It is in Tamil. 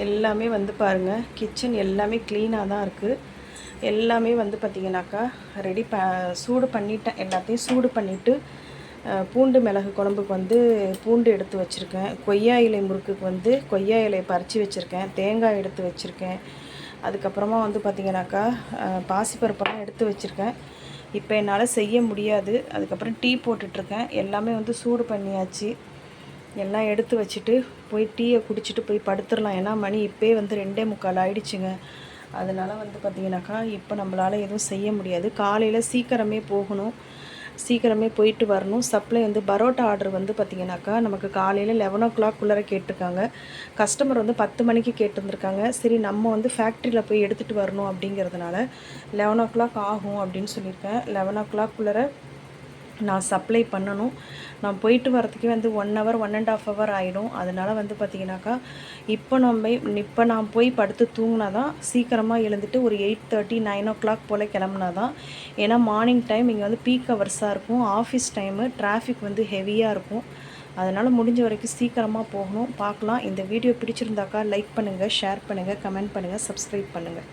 எல்லாமே வந்து பாருங்கள், கிச்சன் எல்லாமே க்ளீனாக தான் இருக்குது. எல்லாமே வந்து பார்த்திங்கனாக்கா சூடு பண்ணிட்டேன். எல்லாத்தையும் சூடு பண்ணிவிட்டு பூண்டு மிளகு குழம்புக்கு வந்து பூண்டு எடுத்து வச்சுருக்கேன். கொய்யா இலை முறுக்குக்கு வந்து கொய்யா இலையை பறித்து வச்சுருக்கேன். தேங்காய் எடுத்து வச்சுருக்கேன். அதுக்கப்புறமா வந்து பார்த்திங்கனாக்கா பாசிப்பருப்பெல்லாம் எடுத்து வச்சுருக்கேன். இப்போ என்னால் செய்ய முடியாது. அதுக்கப்புறம் டீ போட்டுட்ருக்கேன். எல்லாமே வந்து சூடு பண்ணியாச்சு. எல்லாம் எடுத்து வச்சுட்டு போய் டீயை குடிச்சிட்டு போய் படுத்துடலாம். ஏன்னா மணி இப்போயே வந்து 2:45 ஆகிடுச்சுங்க. அதனால் வந்து பார்த்திங்கனாக்கா இப்போ நம்மளால் எதுவும் செய்ய முடியாது. காலையில் சீக்கிரமே போகணும், சீக்கிரமே போயிட்டு வரணும். சப்ளை வந்து பரோட்டா ஆர்டர் வந்து பார்த்திங்கனாக்கா நமக்கு காலையில் 11:00 கேட்டிருக்காங்க. கஸ்டமர் வந்து 10 மணிக்கு கேட்டிருந்துருக்காங்க. சரி நம்ம வந்து ஃபேக்ட்ரியில் போய் எடுத்துகிட்டு வரணும் அப்படிங்கிறதுனால 11:00 ஆகும் அப்படின்னு சொல்லியிருக்கேன். 11:00 நான் சப்ளை பண்ணணும். நான் போயிட்டு வரத்துக்கே வந்து 1 ஹவர் 1.5 ஹவர் ஆகிடும். அதனால் வந்து பார்த்திங்கனாக்கா இப்போ நான் போய் படுத்து தூங்கினா தான் சீக்கிரமாக எழுந்துட்டு ஒரு 8:30 9:00 போல் கிளம்புனா தான். ஏன்னா மார்னிங் டைம் இங்கே வந்து பீக் ஹவர்ஸாக இருக்கும். ஆஃபீஸ் டைமு டிராஃபிக் வந்து ஹெவியாக இருக்கும். அதனால் முடிஞ்ச வரைக்கும் சீக்கிரமாக போகணும். பார்க்கலாம். இந்த வீடியோ பிடிச்சிருந்தாக்கா லைக் பண்ணுங்கள், ஷேர் பண்ணுங்கள், கமெண்ட் பண்ணுங்கள், சப்ஸ்கிரைப் பண்ணுங்கள்.